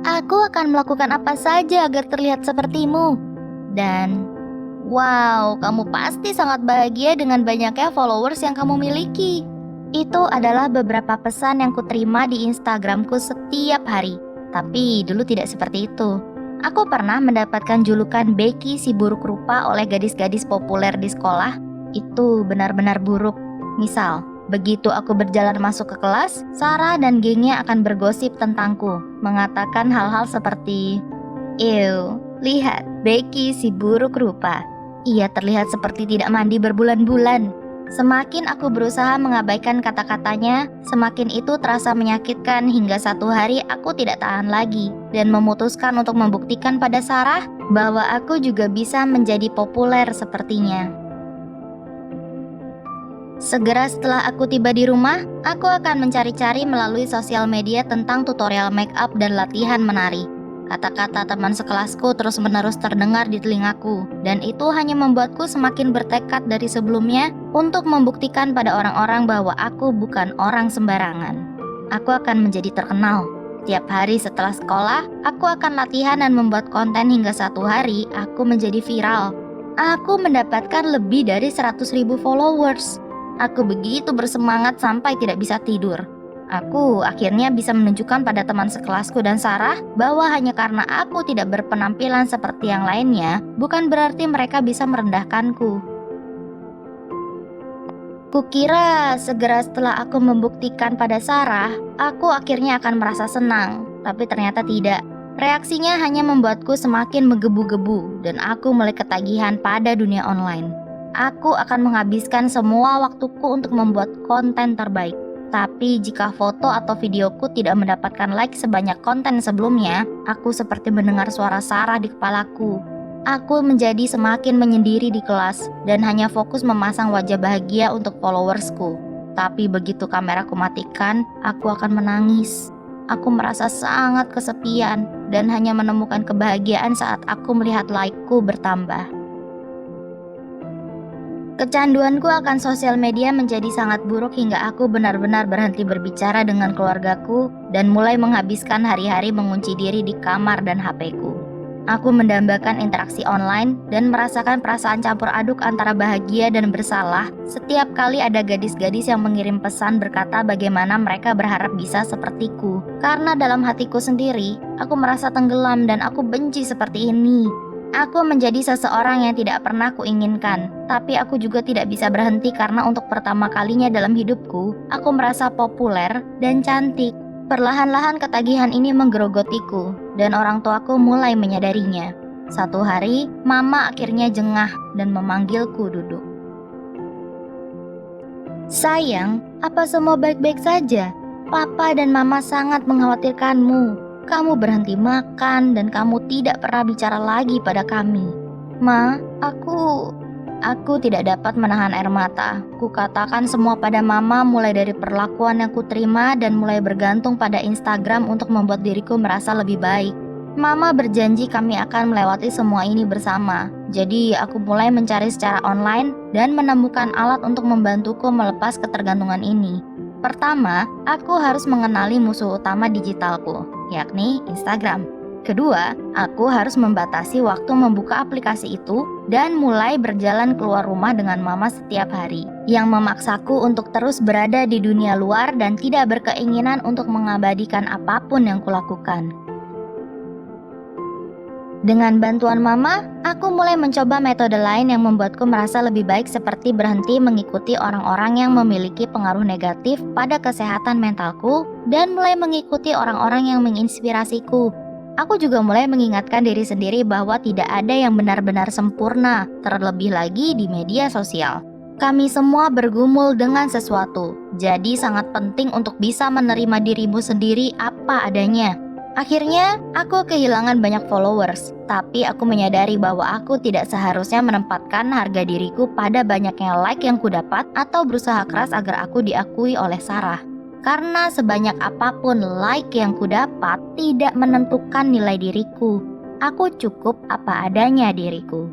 Aku akan melakukan apa saja agar terlihat sepertimu. Dan, wow, kamu pasti sangat bahagia dengan banyaknya followers yang kamu miliki. Itu adalah beberapa pesan yang kuterima di Instagramku setiap hari. Tapi dulu tidak seperti itu. Aku pernah mendapatkan julukan Becky si buruk rupa oleh gadis-gadis populer di sekolah. Itu benar-benar buruk. Misal, begitu aku berjalan masuk ke kelas, Sarah dan gengnya akan bergosip tentangku, mengatakan hal-hal seperti, "Ew, lihat, Becky si buruk rupa. Ia terlihat seperti tidak mandi berbulan-bulan." Semakin aku berusaha mengabaikan kata-katanya, semakin itu terasa menyakitkan hingga satu hari aku tidak tahan lagi dan memutuskan untuk membuktikan pada Sarah bahwa aku juga bisa menjadi populer sepertinya. Segera setelah aku tiba di rumah, aku akan mencari-cari melalui sosial media tentang tutorial make up dan latihan menari. Kata-kata teman sekelasku terus-menerus terdengar di telingaku, dan itu hanya membuatku semakin bertekad dari sebelumnya untuk membuktikan pada orang-orang bahwa aku bukan orang sembarangan. Aku akan menjadi terkenal. Tiap hari setelah sekolah, aku akan latihan dan membuat konten hingga satu hari aku menjadi viral. Aku mendapatkan lebih dari 100.000 followers. Aku begitu bersemangat sampai tidak bisa tidur. Aku akhirnya bisa menunjukkan pada teman sekelasku dan Sarah bahwa hanya karena aku tidak berpenampilan seperti yang lainnya, bukan berarti mereka bisa merendahkanku. Kukira segera setelah aku membuktikan pada Sarah, aku akhirnya akan merasa senang, tapi ternyata tidak. Reaksinya hanya membuatku semakin menggebu-gebu dan aku mulai ketagihan pada dunia online. Aku akan menghabiskan semua waktuku untuk membuat konten terbaik. Tapi jika foto atau videoku tidak mendapatkan like sebanyak konten sebelumnya, aku seperti mendengar suara Sarah di kepalaku. Aku menjadi semakin menyendiri di kelas dan hanya fokus memasang wajah bahagia untuk followersku. Tapi begitu kameraku matikan, aku akan menangis. Aku merasa sangat kesepian dan hanya menemukan kebahagiaan saat aku melihat like-ku bertambah. Kecanduanku akan sosial media menjadi sangat buruk hingga aku benar-benar berhenti berbicara dengan keluargaku dan mulai menghabiskan hari-hari mengunci diri di kamar dan HP-ku. Aku mendambakan interaksi online dan merasakan perasaan campur aduk antara bahagia dan bersalah setiap kali ada gadis-gadis yang mengirim pesan berkata bagaimana mereka berharap bisa sepertiku. Karena dalam hatiku sendiri, aku merasa tenggelam dan aku benci seperti ini. Aku menjadi seseorang yang tidak pernah kuinginkan, tapi aku juga tidak bisa berhenti karena untuk pertama kalinya dalam hidupku, aku merasa populer dan cantik. Perlahan-lahan ketagihan ini menggerogotiku, dan orang tuaku mulai menyadarinya. Satu hari, Mama akhirnya jengah dan memanggilku duduk. "Sayang, apa semua baik-baik saja? Papa dan Mama sangat mengkhawatirkanmu. Kamu berhenti makan dan kamu tidak pernah bicara lagi pada kami." "Ma, aku tidak dapat menahan air mata. Kukatakan semua pada Mama mulai dari perlakuan yang kuterima dan mulai bergantung pada Instagram untuk membuat diriku merasa lebih baik. Mama berjanji kami akan melewati semua ini bersama. Jadi aku mulai mencari secara online dan menemukan alat untuk membantuku melepas ketergantungan ini. Pertama, aku harus mengenali musuh utama digitalku, yakni Instagram. Kedua, aku harus membatasi waktu membuka aplikasi itu dan mulai berjalan keluar rumah dengan Mama setiap hari, yang memaksaku untuk terus berada di dunia luar dan tidak berkeinginan untuk mengabadikan apapun yang kulakukan. Dengan bantuan Mama, aku mulai mencoba metode lain yang membuatku merasa lebih baik seperti berhenti mengikuti orang-orang yang memiliki pengaruh negatif pada kesehatan mentalku dan mulai mengikuti orang-orang yang menginspirasiku. Aku juga mulai mengingatkan diri sendiri bahwa tidak ada yang benar-benar sempurna, terlebih lagi di media sosial. Kami semua bergumul dengan sesuatu, jadi sangat penting untuk bisa menerima dirimu sendiri apa adanya. Akhirnya, aku kehilangan banyak followers, tapi aku menyadari bahwa aku tidak seharusnya menempatkan harga diriku pada banyaknya like yang kudapat atau berusaha keras agar aku diakui oleh Sarah. Karena sebanyak apapun like yang kudapat tidak menentukan nilai diriku. Aku cukup apa adanya diriku.